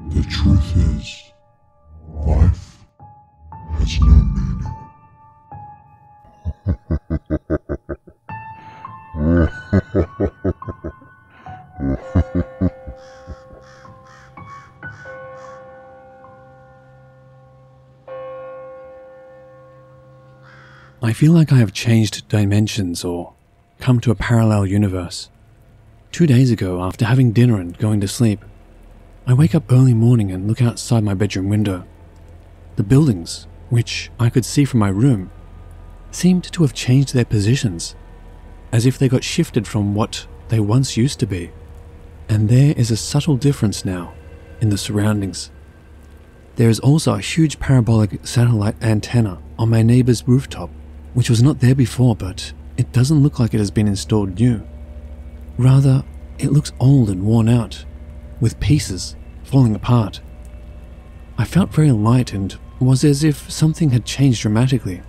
The truth is, life has no meaning. I feel like I have changed dimensions or come to a parallel universe. 2 days ago, after having dinner and going to sleep, I wake up early morning and look outside my bedroom window. The buildings, which I could see from my room, seemed to have changed their positions, as if they got shifted from what they once used to be. And there is a subtle difference now in the surroundings. There is also a huge parabolic satellite antenna on my neighbor's rooftop, which was not there before, but it doesn't look like it has been installed new. Rather, it looks old and worn out, with pieces falling apart. I felt very light and was as if something had changed dramatically,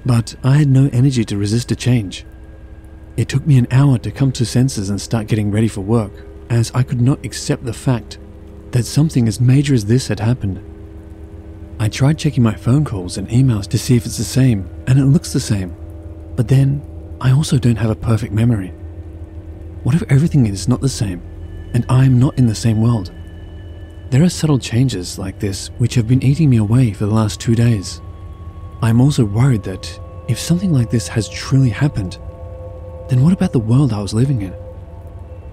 but I had no energy to resist a change. It took me an hour to come to senses and start getting ready for work, as I could not accept the fact that something as major as this had happened. I tried checking my phone calls and emails to see if it's the same, and it looks the same. But then, I also don't have a perfect memory. What if everything is not the same, and I am not in the same world? There are subtle changes like this which have been eating me away for the last 2 days. I am also worried that if something like this has truly happened, then what about the world I was living in?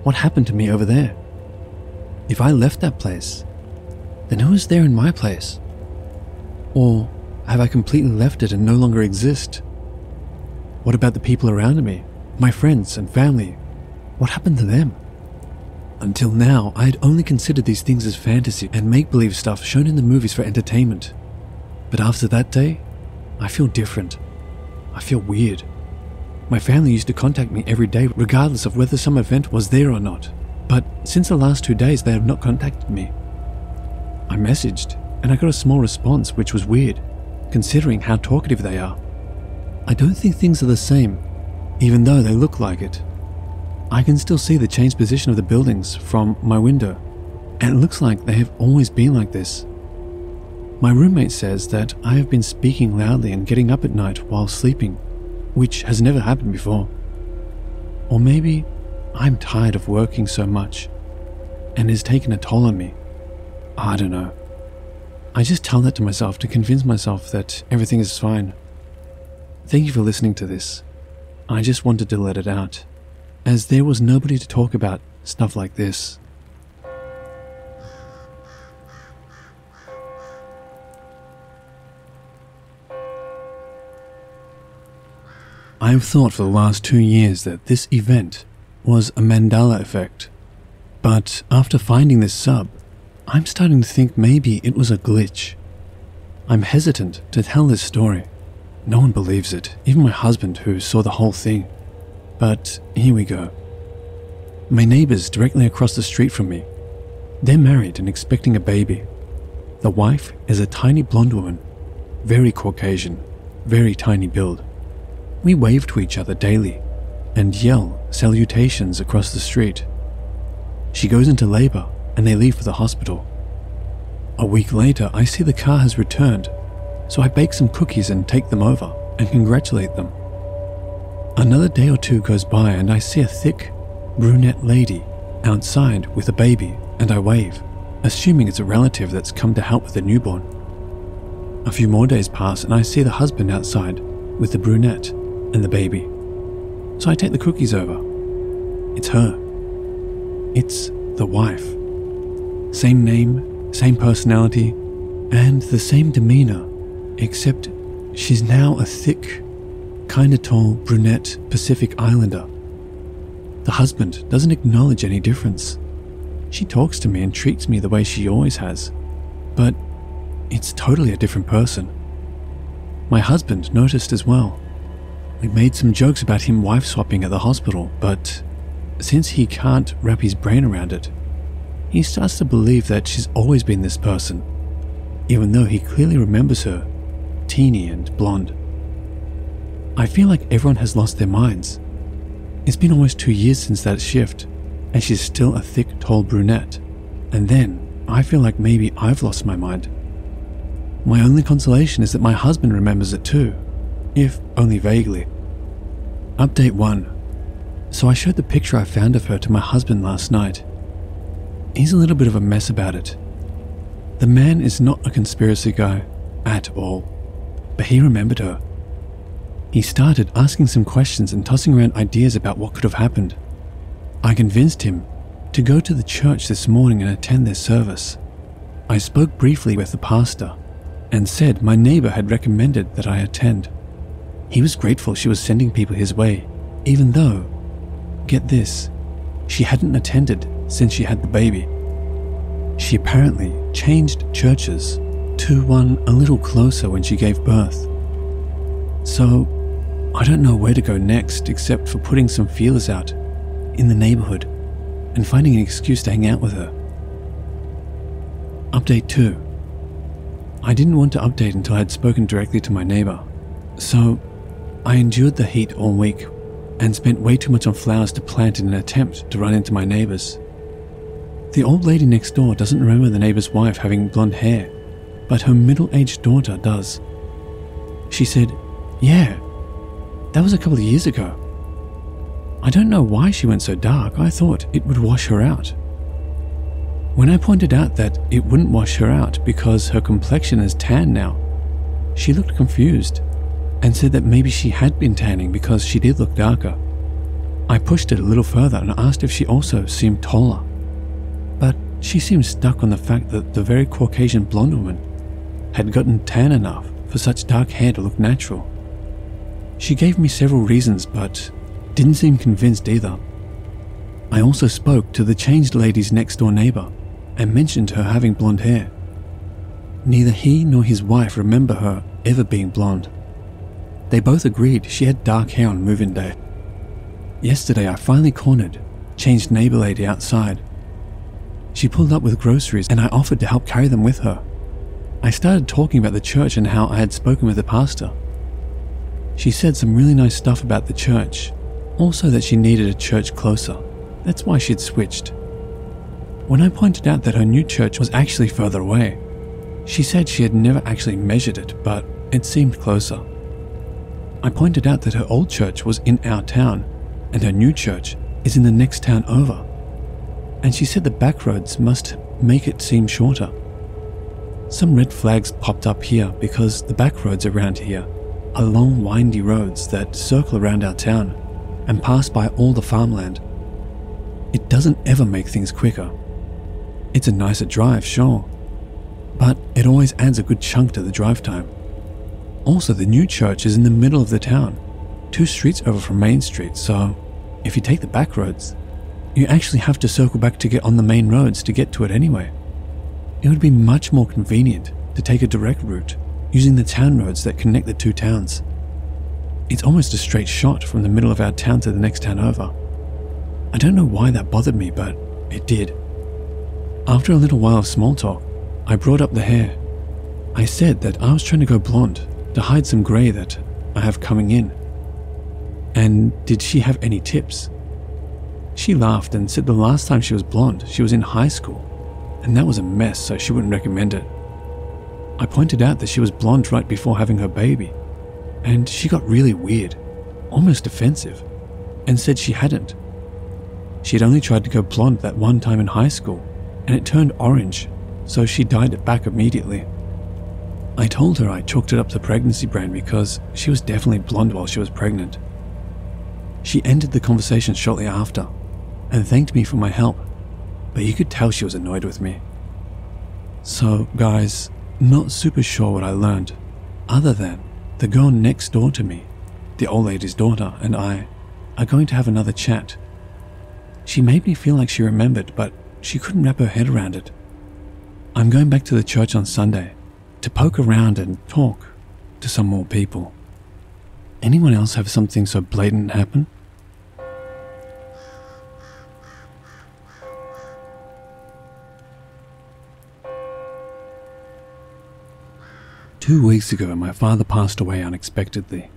What happened to me over there? If I left that place, then who is there in my place? Or have I completely left it and no longer exist? What about the people around me, my friends and family? What happened to them? Until now, I had only considered these things as fantasy and make-believe stuff shown in the movies for entertainment. But after that day, I feel different. I feel weird. My family used to contact me every day regardless of whether some event was there or not. But since the last 2 days, they have not contacted me. I messaged, and I got a small response, which was weird, considering how talkative they are. I don't think things are the same, even though they look like it. I can still see the changed position of the buildings from my window, and it looks like they have always been like this. My roommate says that I have been speaking loudly and getting up at night while sleeping, which has never happened before. Or maybe I'm tired of working so much, and it has taken a toll on me. I don't know. I just tell that to myself to convince myself that everything is fine. Thank you for listening to this. I just wanted to let it out, as there was nobody to talk about stuff like this. I have thought for the last 2 years that this event was a Mandela effect, but after finding this sub, I'm starting to think maybe it was a glitch. I'm hesitant to tell this story. No one believes it, even my husband who saw the whole thing. But here we go. My neighbors directly across the street from me. They're married and expecting a baby. The wife is a tiny blonde woman, very Caucasian, very tiny build. We wave to each other daily and yell salutations across the street. She goes into labor and they leave for the hospital. A week later, I see the car has returned, so I bake some cookies and take them over and congratulate them. Another day or 2 goes by and I see a thick, brunette lady outside with a baby, and I wave, assuming it's a relative that's come to help with the newborn. A few more days pass and I see the husband outside with the brunette and the baby. So I take the cookies over. It's her. It's the wife. Same name, same personality, and the same demeanor, except she's now a thick, kinda tall, brunette Pacific Islander. The husband doesn't acknowledge any difference. She talks to me and treats me the way she always has, but it's totally a different person. My husband noticed as well. We made some jokes about him wife swapping at the hospital, but since he can't wrap his brain around it, he starts to believe that she's always been this person, even though he clearly remembers her, teeny and blonde. I feel like everyone has lost their minds. It's been almost 2 years since that shift, and she's still a thick, tall brunette. And then I feel like maybe I've lost my mind. My only consolation is that my husband remembers it too, if only vaguely. Update 1. So I showed the picture I found of her to my husband last night. He's a little bit of a mess about it. The man is not a conspiracy guy at all, but he remembered her. He started asking some questions and tossing around ideas about what could have happened. I convinced him to go to the church this morning and attend their service. I spoke briefly with the pastor and said my neighbor had recommended that I attend. He was grateful she was sending people his way, even though, get this, she hadn't attended since she had the baby. She apparently changed churches to one a little closer when she gave birth. So, I don't know where to go next except for putting some feelers out in the neighborhood and finding an excuse to hang out with her. Update 2. I didn't want to update until I had spoken directly to my neighbor, so I endured the heat all week and spent way too much on flowers to plant in an attempt to run into my neighbors. The old lady next door doesn't remember the neighbor's wife having blonde hair, but her middle-aged daughter does. She said, "Yeah, that was a couple of years ago." I don't know why she went so dark. I thought it would wash her out. When I pointed out that it wouldn't wash her out because her complexion is tan now, she looked confused and said that maybe she had been tanning because she did look darker. I pushed it a little further and asked if she also seemed taller, but she seemed stuck on the fact that the very Caucasian blonde woman had gotten tan enough for such dark hair to look natural. She gave me several reasons, but didn't seem convinced either. I also spoke to the changed lady's next door neighbor and mentioned her having blonde hair. Neither he nor his wife remember her ever being blonde. They both agreed she had dark hair on move-in day. Yesterday I finally cornered changed neighbor lady outside. She pulled up with groceries and I offered to help carry them with her. I started talking about the church and how I had spoken with the pastor. She said some really nice stuff about the church, also that she needed a church closer. That's why she'd switched. When I pointed out that her new church was actually further away, she said she had never actually measured it, but it seemed closer. I pointed out that her old church was in our town, and her new church is in the next town over. And she said the back roads must make it seem shorter. Some red flags popped up here because the back roads around here are long, windy roads that circle around our town and pass by all the farmland. It doesn't ever make things quicker. It's a nicer drive, sure, but it always adds a good chunk to the drive time. Also, the new church is in the middle of the town, 2 streets over from Main Street, so if you take the back roads, you actually have to circle back to get on the main roads to get to it anyway. It would be much more convenient to take a direct route using the town roads that connect the 2 towns. It's almost a straight shot from the middle of our town to the next town over. I don't know why that bothered me, but it did. After a little while of small talk, I brought up the hair. I said that I was trying to go blonde to hide some grey that I have coming in. And did she have any tips? She laughed and said the last time she was blonde, she was in high school, and that was a mess, so she wouldn't recommend it. I pointed out that she was blonde right before having her baby, and she got really weird, almost offensive, and said she hadn't. She had only tried to go blonde that one time in high school, and it turned orange, so she dyed it back immediately. I told her I chalked it up to pregnancy brain because she was definitely blonde while she was pregnant. She ended the conversation shortly after and thanked me for my help, but you could tell she was annoyed with me. So, guys, not super sure what I learned, other than the girl next door to me, the old lady's daughter, and I are going to have another chat. She made me feel like she remembered, but she couldn't wrap her head around it. I'm going back to the church on Sunday to poke around and talk to some more people. Anyone else have something so blatant happen? Two weeks ago, my father passed away unexpectedly.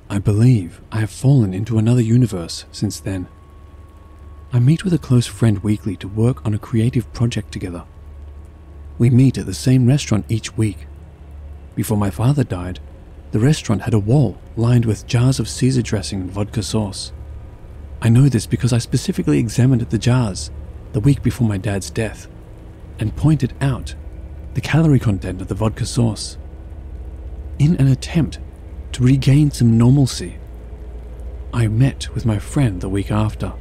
I believe I have fallen into another universe since then. I meet with a close friend weekly to work on a creative project together. We meet at the same restaurant each week. Before my father died, the restaurant had a wall lined with jars of Caesar dressing and vodka sauce. I know this because I specifically examined the jars the week before my dad's death and pointed out the calorie content of the vodka sauce. In an attempt to regain some normalcy, I met with my friend the week after.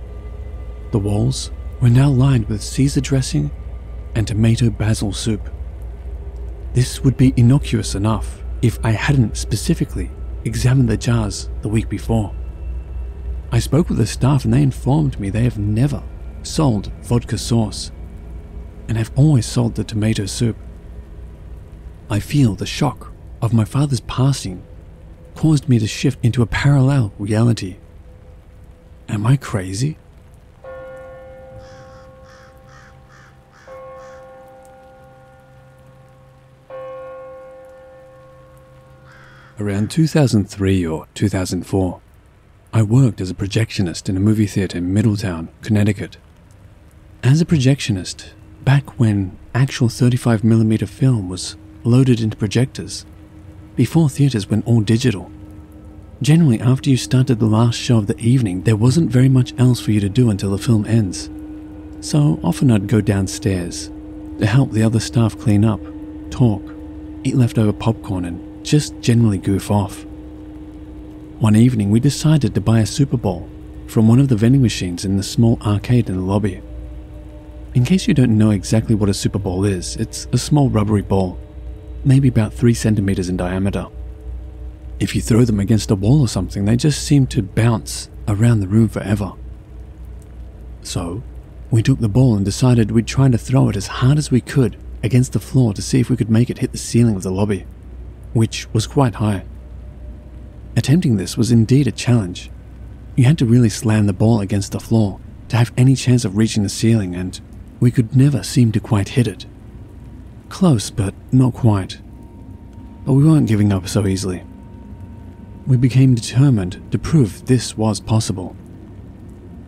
The walls were now lined with Caesar dressing and tomato basil soup. This would be innocuous enough if I hadn't specifically examined the jars the week before. I spoke with the staff and they informed me they have never sold vodka sauce and have always sold the tomato soup. I feel the shock of my father's passing caused me to shift into a parallel reality. Am I crazy? Around 2003 or 2004, I worked as a projectionist in a movie theater in Middletown, Connecticut. As a projectionist, back when actual 35mm film was loaded into projectors, before theaters went all digital, generally after you started the last show of the evening, there wasn't very much else for you to do until the film ends. So often I'd go downstairs to help the other staff clean up, talk, eat leftover popcorn, and just generally goof off. One evening we decided to buy a Super Bowl from one of the vending machines in the small arcade in the lobby. In case you don't know exactly what a Super Bowl is, it's a small rubbery ball, maybe about 3 centimeters in diameter. If you throw them against a wall or something, they just seem to bounce around the room forever. So, we took the ball and decided we'd try to throw it as hard as we could against the floor to see if we could make it hit the ceiling of the lobby, which was quite high. Attempting this was indeed a challenge. You had to really slam the ball against the floor to have any chance of reaching the ceiling, and we could never seem to quite hit it. Close, but not quite. But we weren't giving up so easily. We became determined to prove this was possible.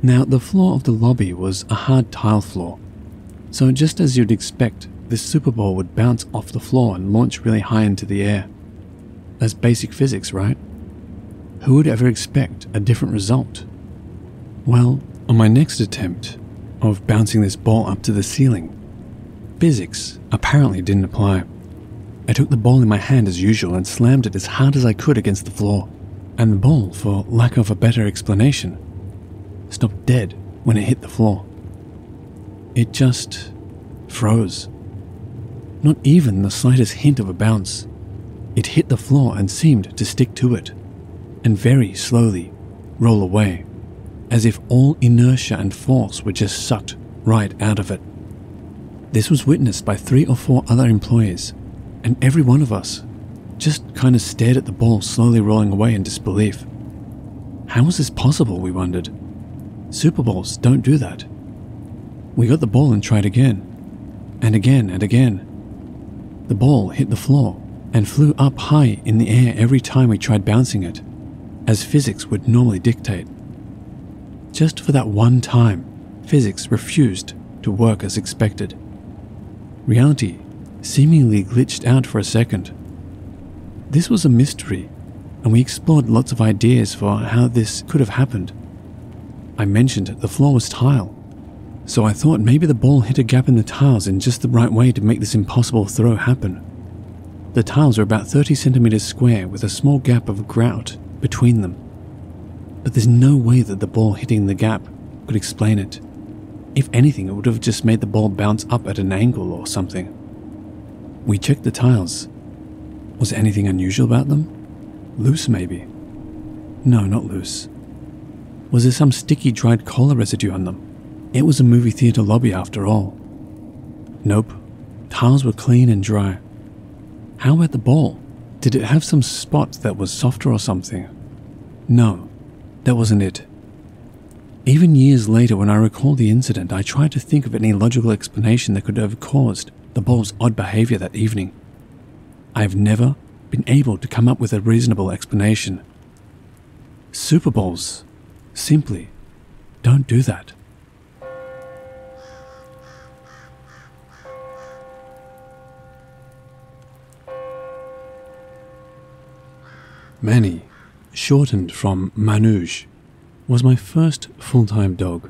Now, the floor of the lobby was a hard tile floor, so just as you'd expect, this Super Bowl would bounce off the floor and launch really high into the air. That's basic physics, right? Who would ever expect a different result? Well, on my next attempt of bouncing this ball up to the ceiling, physics apparently didn't apply. I took the ball in my hand as usual and slammed it as hard as I could against the floor, and the ball, for lack of a better explanation, stopped dead when it hit the floor. It just froze. Not even the slightest hint of a bounce. It hit the floor and seemed to stick to it, and very slowly roll away, as if all inertia and force were just sucked right out of it. This was witnessed by 3 or 4 other employees, and every one of us just kind of stared at the ball slowly rolling away in disbelief. How was this possible, we wondered? Super Bowls don't do that. We got the ball and tried again, and again and again. The ball hit the floor and flew up high in the air every time we tried bouncing it, as physics would normally dictate. Just for that one time, physics refused to work as expected. Reality seemingly glitched out for a second. This was a mystery, and we explored lots of ideas for how this could have happened. I mentioned the floor was tile, so I thought maybe the ball hit a gap in the tiles in just the right way to make this impossible throw happen. The tiles are about 30 centimeters square with a small gap of grout between them. But there's no way that the ball hitting the gap could explain it. If anything, it would have just made the ball bounce up at an angle or something. We checked the tiles. Was there anything unusual about them? Loose, maybe? No, not loose. Was there some sticky dried cola residue on them? It was a movie theater lobby after all. Nope. Tiles were clean and dry. How about the ball? Did it have some spot that was softer or something? No, that wasn't it. Even years later, when I recall the incident, I tried to think of any logical explanation that could have caused the ball's odd behavior that evening. I have never been able to come up with a reasonable explanation. Super Bowls simply don't do that. Manny, shortened from Manouche, was my first full-time dog,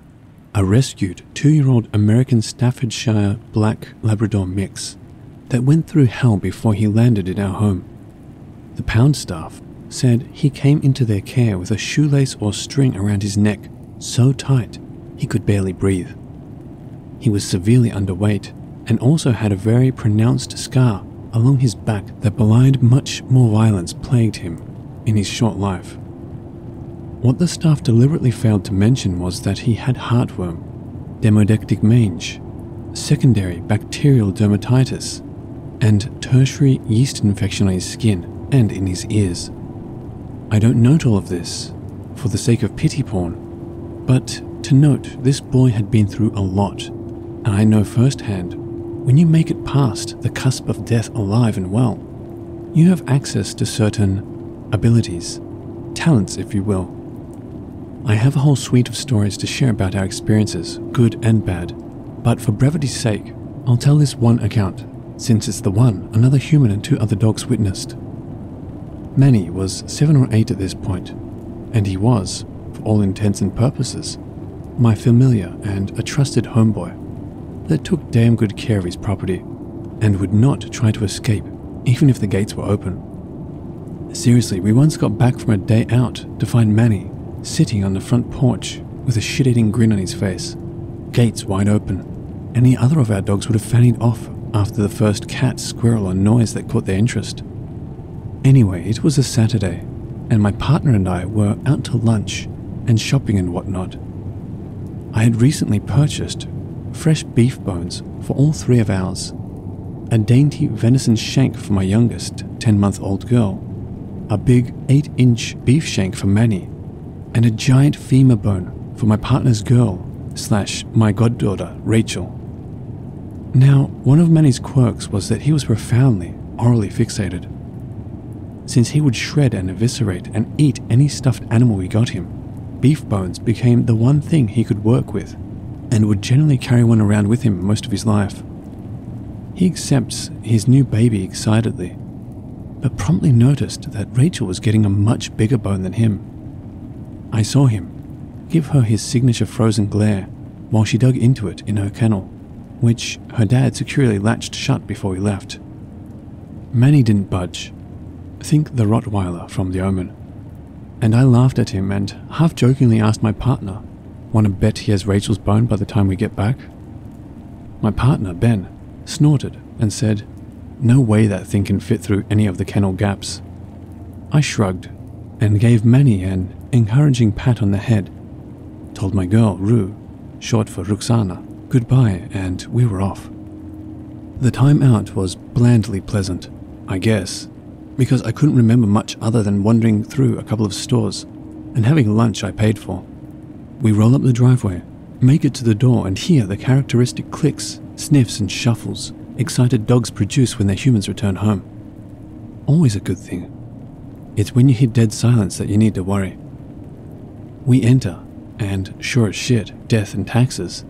a rescued 2-year-old American Staffordshire Black Labrador mix that went through hell before he landed in our home. The pound staff said he came into their care with a shoelace or string around his neck so tight he could barely breathe. He was severely underweight and also had a very pronounced scar along his back that belied much more violence plagued him in his short life. What the staff deliberately failed to mention was that he had heartworm, demodectic mange, secondary bacterial dermatitis, and tertiary yeast infection on his skin and in his ears. I don't note all of this for the sake of pity porn, but to note this boy had been through a lot, and I know firsthand, when you make it past the cusp of death alive and well, you have access to certain abilities, talents if you will. I have a whole suite of stories to share about our experiences, good and bad, but for brevity's sake, I'll tell this one account, since it's the one another human and 2 other dogs witnessed. Manny was 7 or 8 at this point, and he was, for all intents and purposes, my familiar and a trusted homeboy that took damn good care of his property and would not try to escape even if the gates were open. Seriously, we once got back from a day out to find Manny sitting on the front porch with a shit-eating grin on his face, gates wide open. Any other of our dogs would have fannied off after the first cat, squirrel, or noise that caught their interest. Anyway, it was a Saturday, and my partner and I were out to lunch and shopping and whatnot. I had recently purchased fresh beef bones for all 3 of ours, a dainty venison shank for my youngest 10-month-old girl, a big 8-inch beef shank for Manny, and a giant femur bone for my partner's girl / my goddaughter, Rachel. Now, one of Manny's quirks was that he was profoundly orally fixated. Since he would shred and eviscerate and eat any stuffed animal we got him, beef bones became the one thing he could work with, and would generally carry one around with him most of his life. He accepts his new baby excitedly, but promptly noticed that Rachel was getting a much bigger bone than him. I saw him give her his signature frozen glare while she dug into it in her kennel, which her dad securely latched shut before we left. Manny didn't budge. Think the Rottweiler from The Omen. And I laughed at him and half-jokingly asked my partner, "Want to bet he has Rachel's bone by the time we get back?" My partner, Ben, snorted and said, "No way that thing can fit through any of the kennel gaps." I shrugged and gave Manny an encouraging pat on the head, told my girl, Ru, short for Ruxana, goodbye, and we were off. The time out was blandly pleasant, I guess, because I couldn't remember much other than wandering through a couple of stores and having lunch I paid for. We roll up the driveway, make it to the door, and hear the characteristic clicks, sniffs, and shuffles excited dogs produce when their humans return home. Always a good thing. It's when you hit dead silence that you need to worry. We enter, and sure as shit, death and taxes.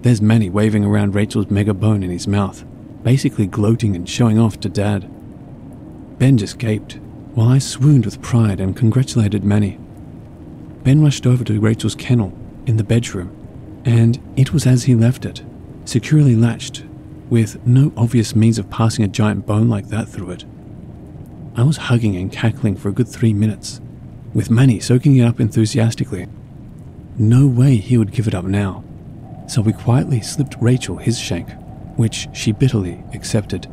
There's Manny waving around Rachel's mega bone in his mouth, basically gloating and showing off to Dad. Ben just gaped, while I swooned with pride and congratulated Manny. Ben rushed over to Rachel's kennel in the bedroom, and it was as he left it, securely latched, with no obvious means of passing a giant bone like that through it. I was hugging and cackling for a good 3 minutes, with Manny soaking it up enthusiastically. No way he would give it up now, so we quietly slipped Rachel his shank, which she bitterly accepted.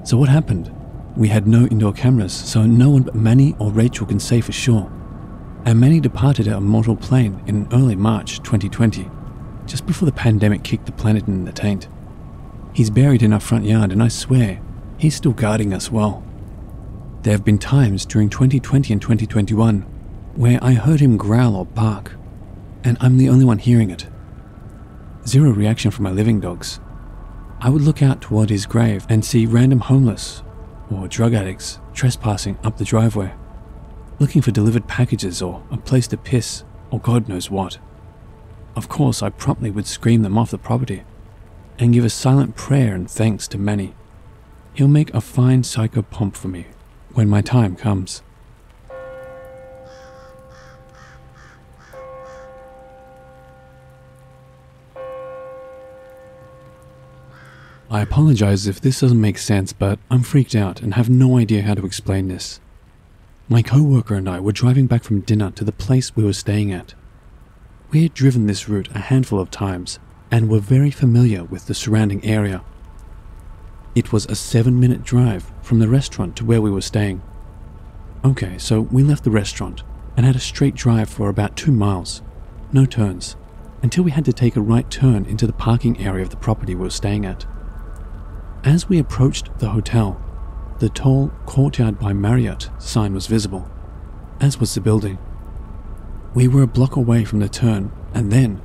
So what happened? We had no indoor cameras, so no one but Manny or Rachel can say for sure. And Manny departed our mortal plane in early March 2020, just before the pandemic kicked the planet in the taint. He's buried in our front yard, and I swear, he's still guarding us well. There have been times during 2020 and 2021 where I heard him growl or bark, and I'm the only one hearing it. Zero reaction from my living dogs. I would look out toward his grave and see random homeless or drug addicts trespassing up the driveway, looking for delivered packages or a place to piss or God knows what. Of course, I promptly would scream them off the property and give a silent prayer and thanks to Manny. He'll make a fine psycho pomp for me when my time comes. I apologize if this doesn't make sense, but I'm freaked out and have no idea how to explain this. My co-worker and I were driving back from dinner to the place we were staying at. We had driven this route a handful of times and were very familiar with the surrounding area. It was a 7-minute drive from the restaurant to where we were staying. Okay, so we left the restaurant and had a straight drive for about 2 miles, no turns, until we had to take a right turn into the parking area of the property we were staying at. As we approached the hotel, the tall Courtyard by Marriott sign was visible, as was the building. We were a block away from the turn, and then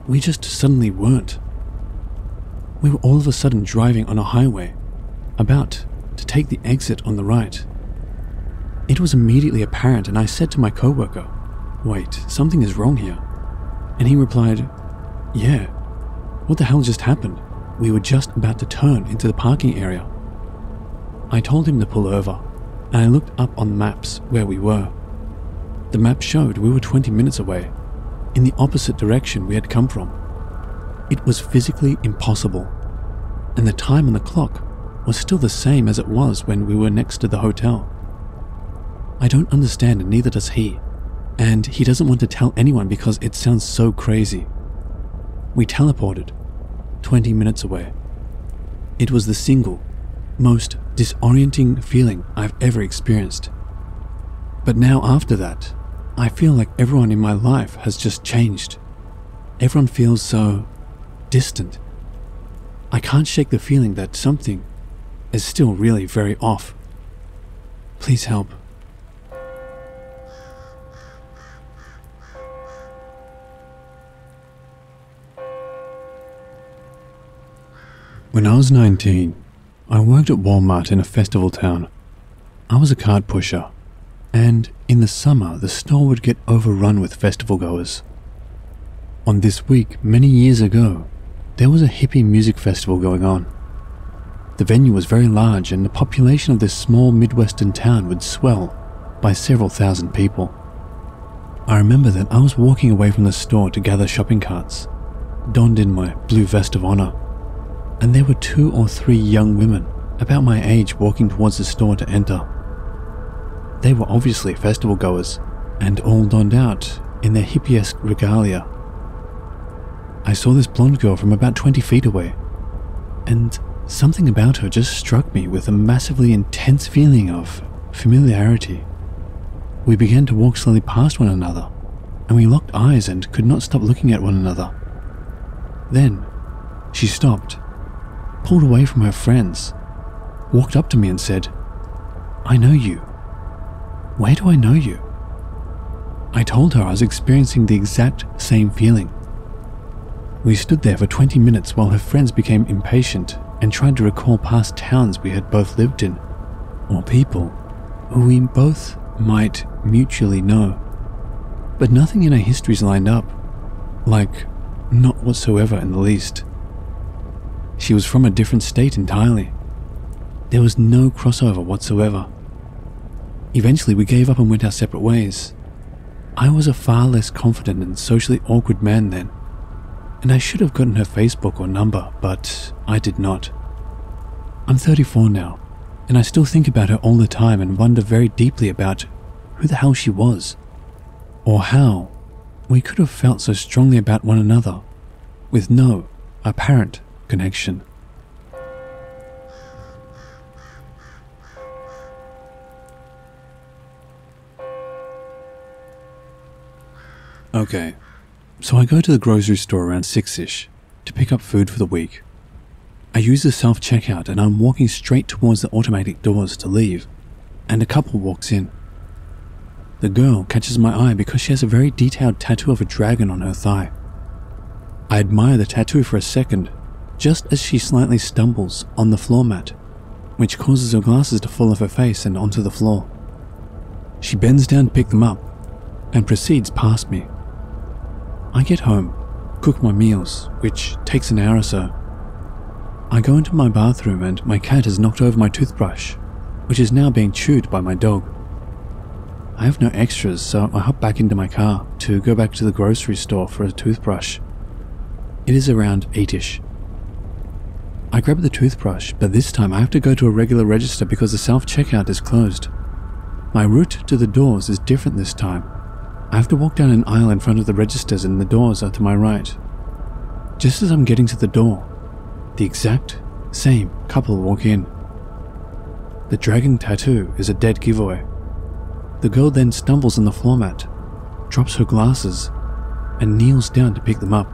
we just suddenly weren't. We were all of a sudden driving on a highway, about to take the exit on the right. It was immediately apparent, and I said to my coworker, "Wait, something is wrong here." And he replied, "Yeah, what the hell just happened? We were just about to turn into the parking area." I told him to pull over, and I looked up on the maps where we were. The map showed we were 20 minutes away, in the opposite direction we had come from. It was physically impossible, and the time on the clock was still the same as it was when we were next to the hotel. I don't understand, and neither does he, and he doesn't want to tell anyone because it sounds so crazy. We teleported 20 minutes away. It was the single, most disorienting feeling I've ever experienced. But now after that, I feel like everyone in my life has just changed. Everyone feels so distant. I can't shake the feeling that something is still really very off. Please help. When I was 19, I worked at Walmart in a festival town. I was a cart pusher, and in the summer the store would get overrun with festival goers. On this week, many years ago, there was a hippie music festival going on. The venue was very large, and the population of this small Midwestern town would swell by several thousand people. I remember that I was walking away from the store to gather shopping carts, donned in my blue vest of honor, and there were 2 or 3 young women about my age walking towards the store to enter. They were obviously festival goers, and all donned out in their hippie-esque regalia. I saw this blonde girl from about 20 feet away, and something about her just struck me with a massively intense feeling of familiarity. We began to walk slowly past one another, and we locked eyes and could not stop looking at one another. Then she stopped, pulled away from her friends, walked up to me and said, "I know you. Where do I know you?" I told her I was experiencing the exact same feeling. We stood there for 20 minutes while her friends became impatient and tried to recall past towns we had both lived in, or people who we both might mutually know. But nothing in our histories lined up, like, not whatsoever in the least. She was from a different state entirely. There was no crossover whatsoever. Eventually we gave up and went our separate ways. I was a far less confident and socially awkward man then, and I should have gotten her Facebook or number, but I did not. I'm 34 now, and I still think about her all the time and wonder very deeply about who the hell she was, or how we could have felt so strongly about one another, with no apparent connection. Okay, so I go to the grocery store around 6-ish to pick up food for the week. I use the self-checkout and I'm walking straight towards the automatic doors to leave, and a couple walks in. The girl catches my eye because she has a very detailed tattoo of a dragon on her thigh. I admire the tattoo for a second, just as she slightly stumbles on the floor mat, which causes her glasses to fall off her face and onto the floor. She bends down to pick them up and proceeds past me. I get home, cook my meals, which takes an hour or so. I go into my bathroom and my cat has knocked over my toothbrush, which is now being chewed by my dog. I have no extras, so I hop back into my car to go back to the grocery store for a toothbrush. It is around 8-ish. I grab the toothbrush, but this time I have to go to a regular register because the self-checkout is closed. My route to the doors is different this time. I have to walk down an aisle in front of the registers and the doors are to my right. Just as I'm getting to the door, the exact same couple walk in. The dragon tattoo is a dead giveaway. The girl then stumbles on the floor mat, drops her glasses, and kneels down to pick them up.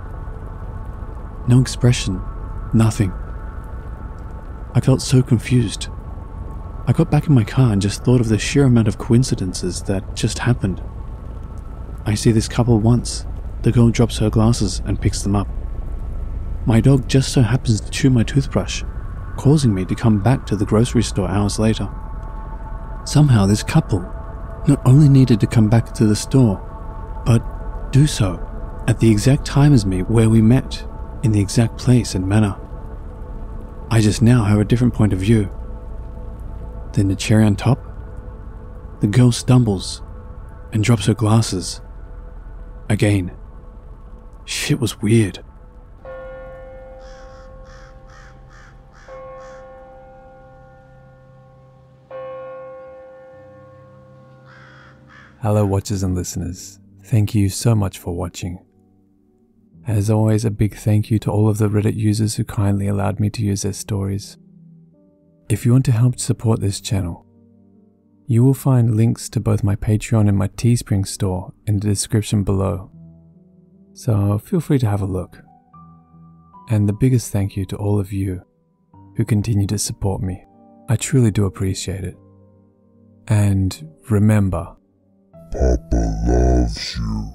No expression, nothing. I felt so confused. I got back in my car and just thought of the sheer amount of coincidences that just happened. I see this couple once. The girl drops her glasses and picks them up. My dog just so happens to chew my toothbrush, causing me to come back to the grocery store hours later. Somehow this couple not only needed to come back to the store, but do so at the exact time as me where we met, in the exact place and manner. I just now have a different point of view. Then the cherry on top, the girl stumbles and drops her glasses. Again. Shit was weird. Hello watchers and listeners, thank you so much for watching. As always, a big thank you to all of the Reddit users who kindly allowed me to use their stories. If you want to help support this channel, you will find links to both my Patreon and my Teespring store in the description below, so feel free to have a look. And the biggest thank you to all of you who continue to support me. I truly do appreciate it. And remember, Papa loves you.